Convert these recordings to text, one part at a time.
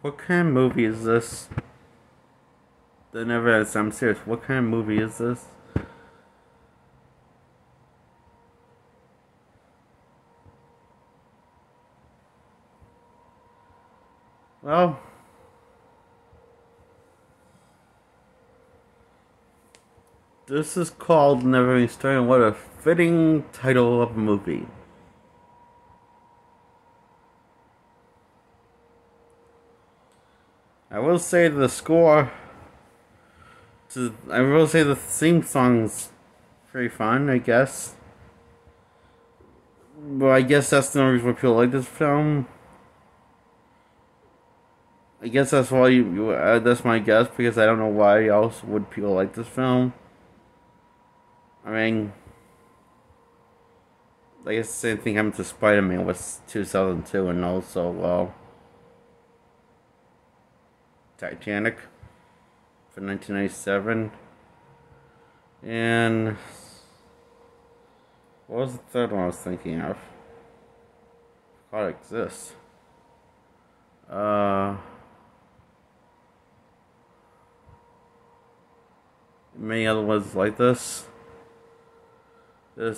What kind of movie is this? The Neverending. I'm serious. What kind of movie is this? Well, this is called Neverending Story, and what a fitting title of a movie. I will say the score. I will say the theme song's pretty fun, I guess. But I guess that's the only reason why people like this film. I guess that's why that's my guess, because I don't know why else would people like this film. I mean, I guess the same thing happened to Spider-Man was 2002, and also, well, Titanic for 1997. And what was the third one I was thinking of? God, it exists. Many other ones like this. I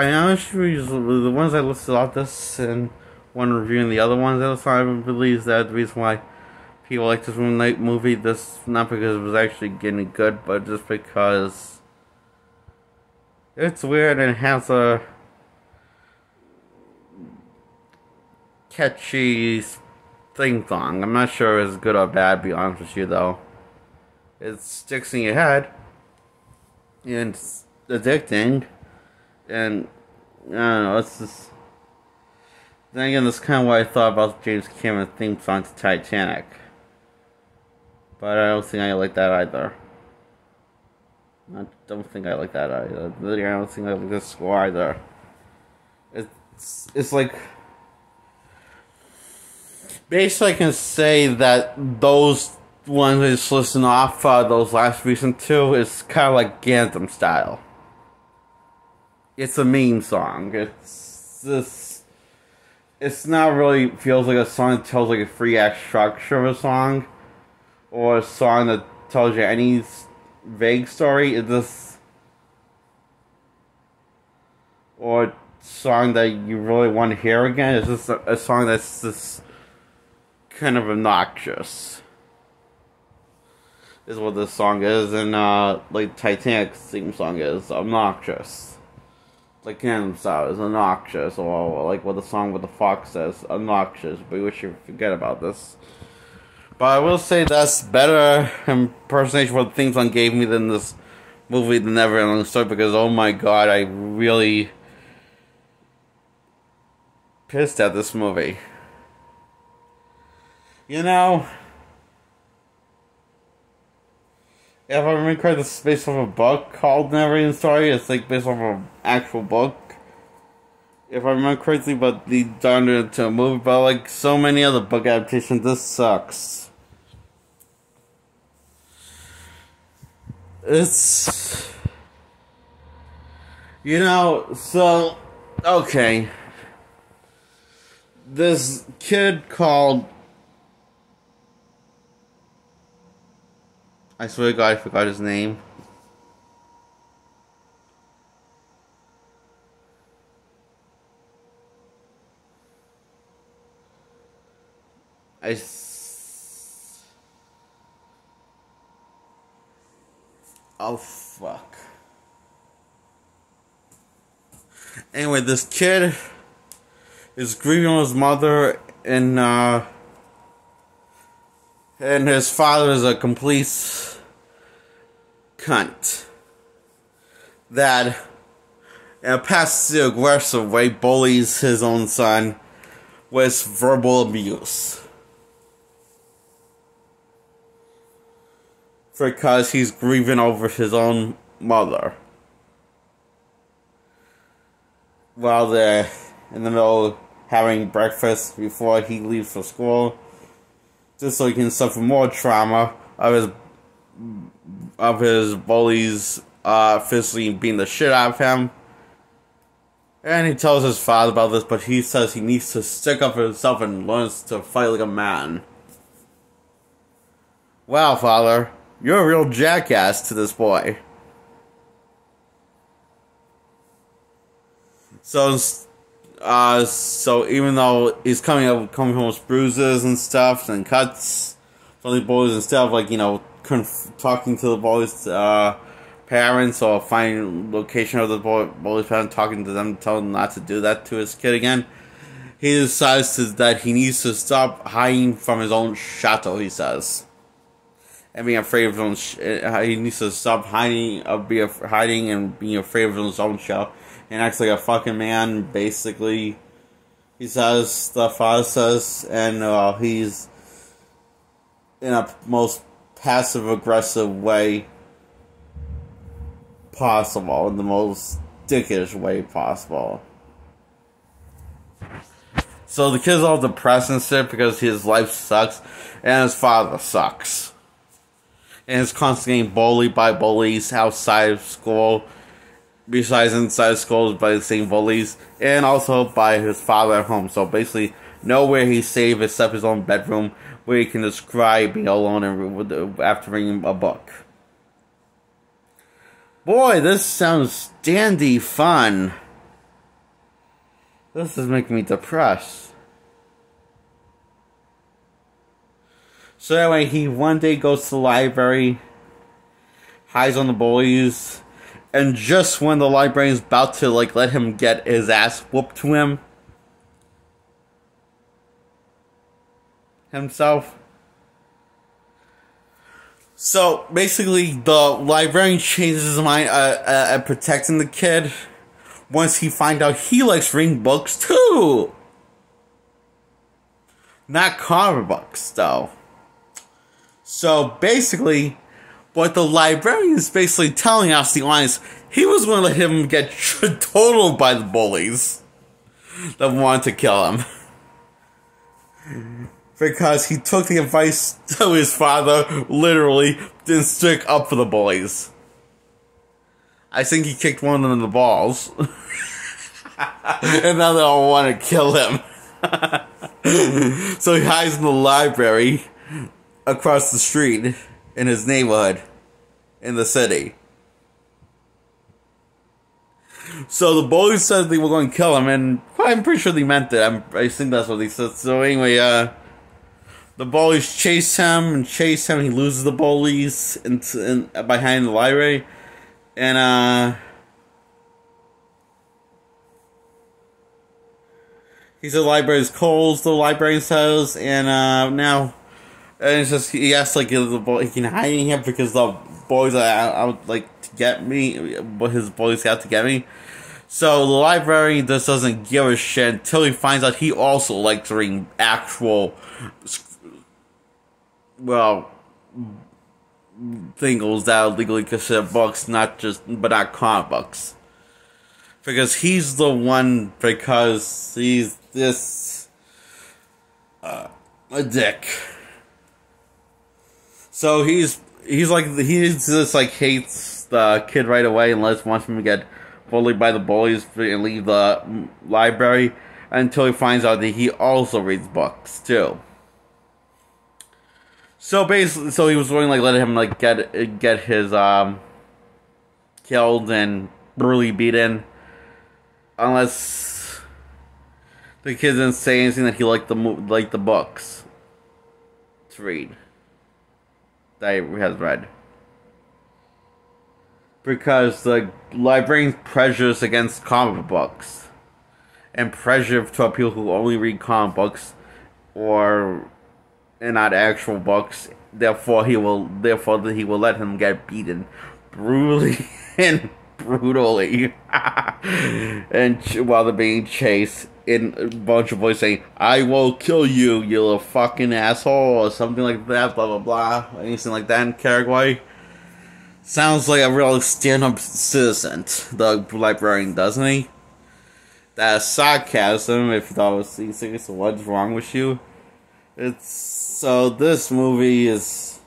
mean, I'm sure the ones I listed off this and one reviewing the other ones, I believe that the reason why people like this movie, this not because it was actually getting good, but just because it's weird and it has a catchy theme song. I'm not sure if it's good or bad, to be honest with you, though. It sticks in your head, and it's addicting, and I don't know, it's just. Then again, that's kind of what I thought about James Cameron's theme song to Titanic. But I don't think I like that either. I don't think I like that either. I don't think I like the score either. It's like. Basically, I can say that those ones I just listened off those last recent two is kind of like Ganthem style. It's a meme song. It's not really feels like a song that tells like a free act structure of a song, or a song that tells you any vague story. It's just, or a song that you really want to hear again. It's just a song that's just kind of obnoxious. Is what this song is, and like Titanic's theme song is obnoxious. Like Ganthem style is obnoxious, or like what the song with the fox says, obnoxious. But we should forget about this. But I will say that's better impersonation what the theme song gave me than this movie, The Neverending Story, because oh my god, I really pissed at this movie. You know, if I remember correctly, this is based off a book called Neverending Story. It's like based off an actual book, if I remember correctly, but they turned it into a movie. But like so many other book adaptations, this sucks. It's, you know, so okay. This kid called, I swear to God, I forgot his name. Oh, fuck. Anyway, this kid is grieving on his mother, and his father is a complete cunt that, in a passive-aggressive way, bullies his own son with verbal abuse. Because he's grieving over his own mother. While they're in the middle of having breakfast before he leaves for school, just so he can suffer more trauma of his bullies physically beating the shit out of him. And he tells his father about this, but he says he needs to stick up for himself and learns to fight like a man. Wow, father, you're a real jackass to this boy. So even though he's coming home with bruises and stuff and cuts from the boys and stuff, like, you know, talking to the boys' parents or finding location of the boys' parents, talking to them, telling them not to do that to his kid again, he decides that he needs to stop hiding from his own shadow, he says. And being afraid of his own he needs to stop hiding and being afraid of his own shadow. And acts like a fucking man, basically. He says, the father says, and he's in a most passive-aggressive way possible, in the most dickish way possible. So the kid's all depressed and shit because his life sucks, and his father sucks. And he's constantly getting bullied by bullies outside of school. Besides inside school by the same bullies, and also by his father at home. So basically, nowhere he's safe except his own bedroom, where he can just cry, being alone, and after reading a book. Boy, this sounds dandy fun. This is making me depressed. So anyway, he one day goes to the library, hides on the bullies. And just when the librarian's about to, like, let him get his ass whooped to him himself. So, basically, the librarian changes his mind at protecting the kid once he finds out he likes reading books, too. Not comic books, though. So, basically, what the librarian is basically telling us, the audience, he was going to let him get totaled by the bullies that wanted to kill him. Because he took the advice to his father, literally, didn't stick up for the bullies. I think he kicked one of them in the balls. And now they all want to kill him. So he hides in the library across the street in his neighborhood, in the city. So the bullies said they were going to kill him, and I'm pretty sure they meant it. I think that's what they said. So anyway, the bullies chase him. He loses the bullies behind the library, and he said the library is closed. The librarian says, and now. And it's just, he asks, like, he can hide in here because the boys are out, like, to get me, but his boys have to get me. So the librarian just doesn't give a shit until he finds out he also likes reading actual, well, things that are legally considered books, but not comic books. Because he's the one, because he's this, a dick. So he just like hates the kid right away and wants him to get bullied by the bullies and leave the library until he finds out that he also reads books too. So basically, he was going to let him get his killed and brutally beaten, unless the kid didn't say anything that he liked the books to read. That he has read. Because the librarian's prejudice against comic books and prejudice to people who only read comic books and not actual books, therefore he will let him get beaten brutally and brutally and while they're being chased, in a bunch of voices saying, "I will kill you, you little fucking asshole," or something like that, blah blah blah, anything like that in Paraguay. Sounds like a real stand-up citizen, the librarian, doesn't he? That's sarcasm, if that was serious, what's wrong with you? So this movie is...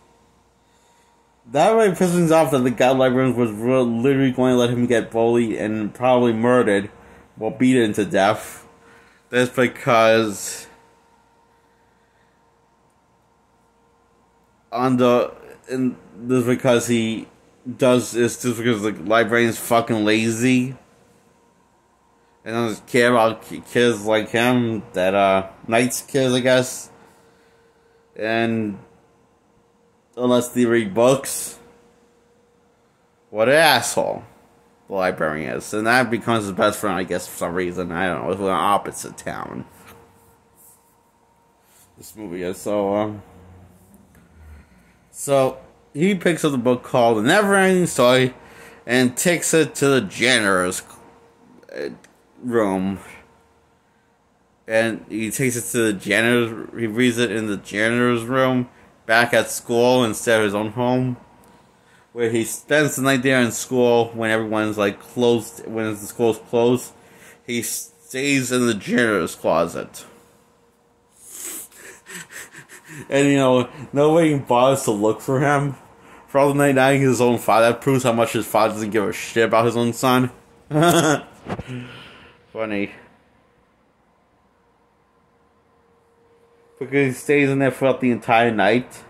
That really pisses off that the god librarian was literally going to let him get bullied and probably murdered well, beaten to death. That's because this is because he does this just because the librarian's fucking lazy and doesn't care about kids like him that Knight's kids, I guess, and unless they read books, what an asshole the librarian is, and that becomes his best friend, I guess, for some reason. I don't know, it's an opposite town. This movie is so he picks up the book called The Neverending Story and takes it to the janitor's room. And he takes it to the janitor's, he reads it in the janitor's room back at school instead of his own home, where he spends the night there in school when everyone's like closed, when the school's closed. He stays in the janitor's closet. And, you know, nobody bothers to look for him. For all the night dying his own father. That proves how much his father doesn't give a shit about his own son. Funny. Because he stays in there throughout the entire night.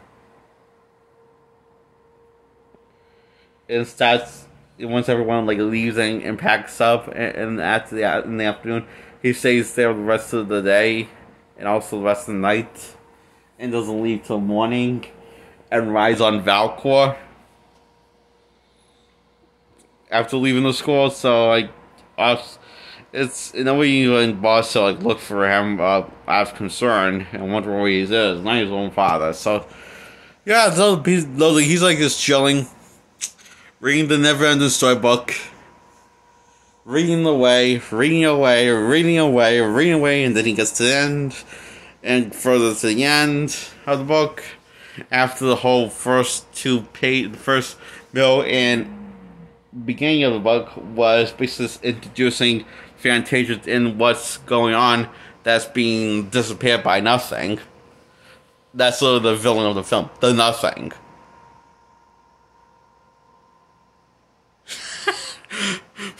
And starts, once everyone like leaves and packs up, and after in the afternoon, he stays there the rest of the day. And also the rest of the night. And doesn't leave till morning, and rides on Valcor after leaving the school. So like, it's in a way you and boss to like look for him out of concern and wonder where he is. Not his own father. So yeah, he's like just chilling, reading the Neverending Story book, reading away, and then he gets to the end. And further to the end of the book, after the whole first middle and beginning of the book was basically introducing Fantasia in what's going on that's being disappeared by nothing. That's sort of the villain of the film, the Nothing.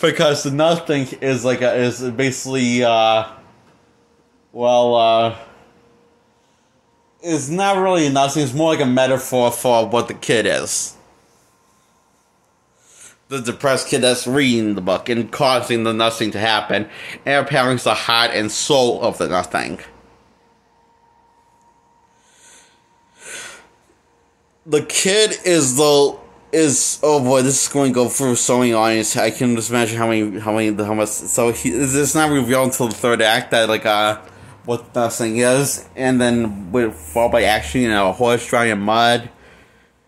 Because the Nothing is like is basically it's not really nothing, it's more like a metaphor for what the kid is. The depressed kid that's reading the book and causing the nothing to happen, and apparently it's the heart and soul of the nothing. The kid is oh boy, this is going to go through so many audiences. I can just imagine how much. So it's not revealed until the third act that what the thing is, and then followed by action, a horse drowning in mud,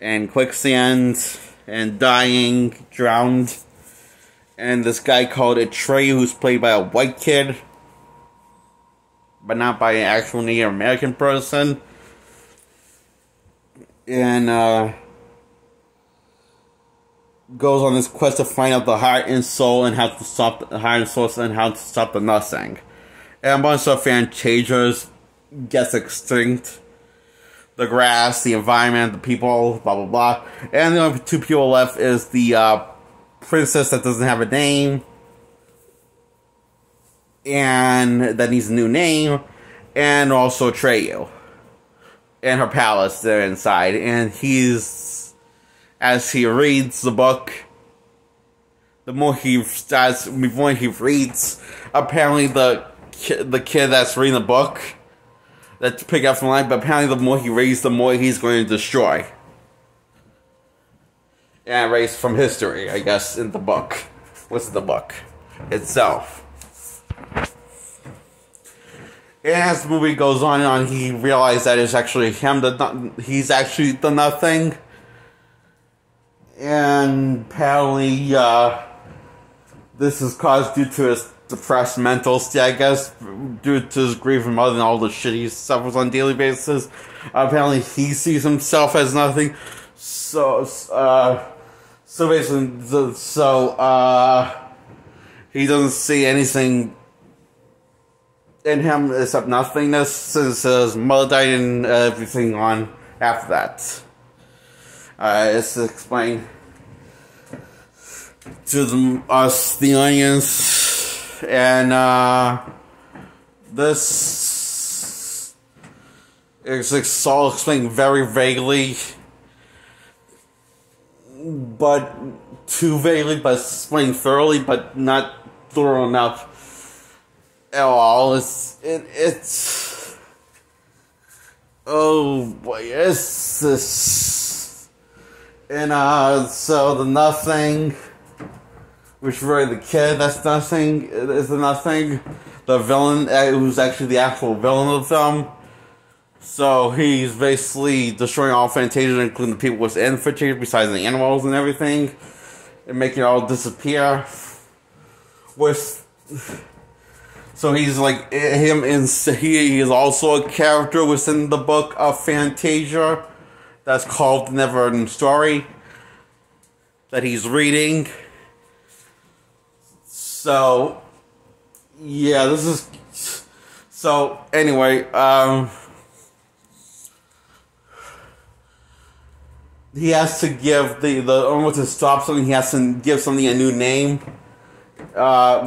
and quicksand, and dying, drowned, and this guy called Atreyu, who's played by a white kid, but not by an actual Native American person, and goes on this quest to find out the heart and soul and how to stop the heart and soul and how to stop the nothing. And a bunch of Fantasias gets extinct. The grass, the environment, the people, blah blah blah. And the only two people left is the princess that doesn't have a name, and that needs a new name, and also Atreyu and her palace there inside. And as he reads the book, the more he reads, apparently the kid that's reading the book, that's picked up from line, but apparently the more he reads, the more he's going to destroy. And erase from history, I guess, in the book. What's the book itself? And as the movie goes on, he realizes that it's actually him, he's actually the nothing. And apparently, this is caused due to his depressed mental state, I guess, due to his grief and mother and all the shit he suffers on a daily basis. Apparently, he sees himself as nothing. So basically, he doesn't see anything in him except nothingness since his mother died and everything on after that. It's to explain to us, the audience, And this is all explained very vaguely, but too vaguely, but explained thoroughly, but not thorough enough at all. It's oh boy, it's this. And so the Nothing, which is really the kid that's Nothing, is the Nothing. The villain, who's actually the actual villain of the film. So he's basically destroying all Fantasia, including the people within Fantasia, besides the animals and everything, and making it all disappear. So he's like him, and he is also a character within the book of Fantasia that's called the Neverending Story that he's reading. So yeah, this is so anyway. He has to give almost to stop something. He has to give something a new name,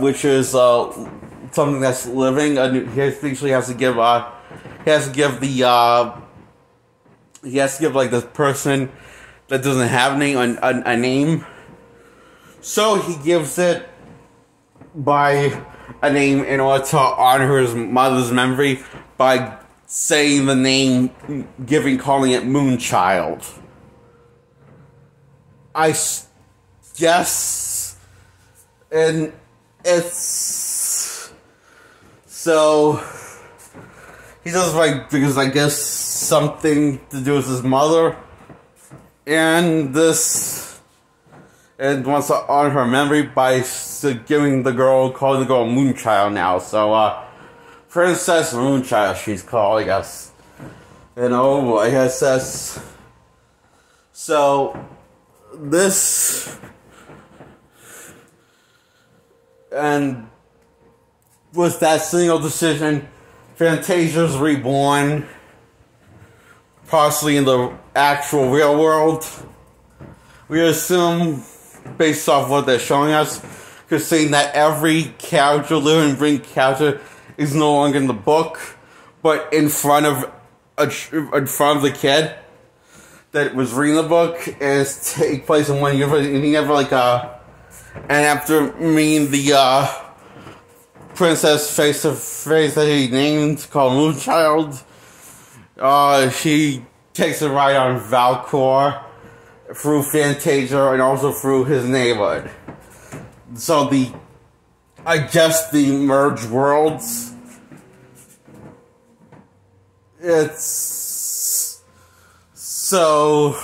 which is something that's living. He actually has to give. He has to give like the person that doesn't have a name a name. So he gives it by a name in order to honor his mother's memory by saying the name, calling it Moonchild. I guess, and it's so he does because I guess something to do with his mother, and wants to honor her memory by calling the girl Moonchild now. So Princess Moonchild, she's called, I guess. And oh boy, I guess that's so. This and with that single decision, Fantasia's reborn, possibly in the actual real world. We assume, based off what they're showing us, because saying that every character, living bring character, is no longer in the book, but in front of the kid that was reading the book, is take place in one universe. And you have and after meeting the princess face to face that he named, called Moonchild, she takes a ride on Valcor through Fantasia and also through his neighborhood. So I guess the merged worlds, it's so,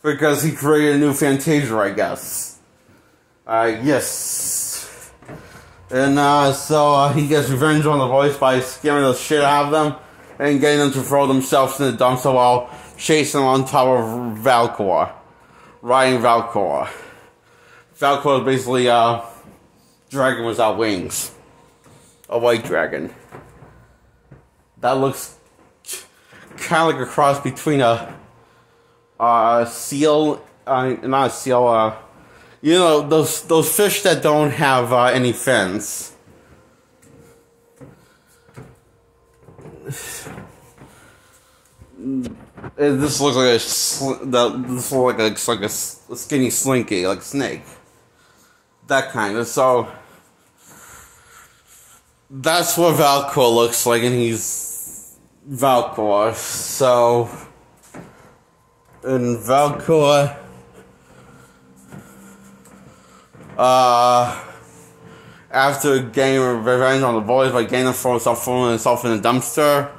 because he created a new Fantasia, I guess. Yes. And so he gets revenge on the boys by scaring the shit out of them and getting them to throw themselves in the dumpster while chasing on top of Valcor. Riding Valcor. Valcor is basically a dragon without wings. A white dragon. That looks kind of like a cross between a seal, not a seal, you know, those fish that don't have any fins. This looks like a skinny slinky, like a snake. That kind of, so that's what Valcor looks like, and he's Valcor. So in Valcor, after getting revenge on the boys by getting them throwing himself in a dumpster,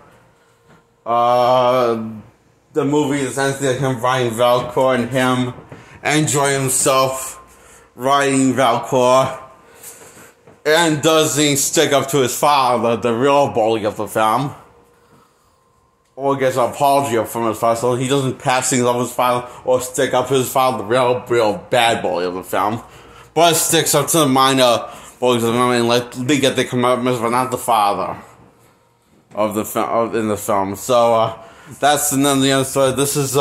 the movie is essentially him riding Valcor and him enjoying himself riding Valcor, and doesn't stick up to his father, the real bully of the film, or gets an apology from his father, so he doesn't pass things off his father or stick up to his father, the real bad bully of the film, but sticks up to the minor bullies of the film and let they get their commitments, but not the father of the film in the film. So that's the other story. This is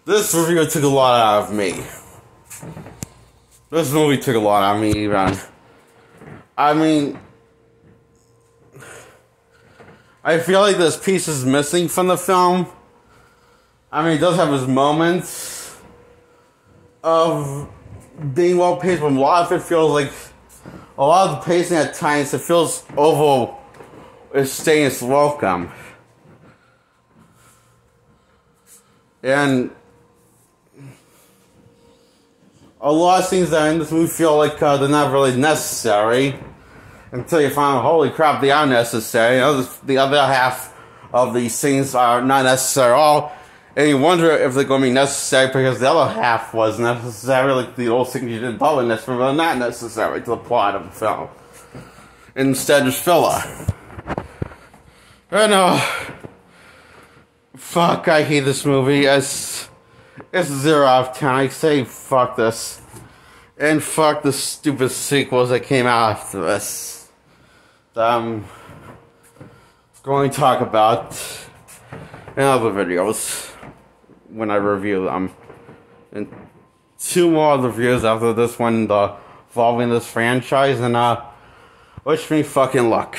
this review took a lot out of me. This movie took a lot out of me, even. I mean, I feel like there's pieces missing from the film. I mean, it does have its moments of being well paced, but a lot of it feels like a lot of the pacing at times, it feels overstaying its welcome. And a lot of scenes that are in this movie feel like they're not really necessary until you find out, holy crap, they are necessary. You know, the other half of these scenes are not necessary at all. And you wonder if they're going to be necessary because the other half was necessary, like the old things you didn't thought were necessary, but not necessary to the plot of the film. Instead, it's filler. And, fuck, I hate this movie. It's 0 out of 10. I say fuck this. And fuck the stupid sequels that came out after this. I'm going to talk about in other videos when I review them. And 2 more reviews after this one involving this franchise, and wish me fucking luck.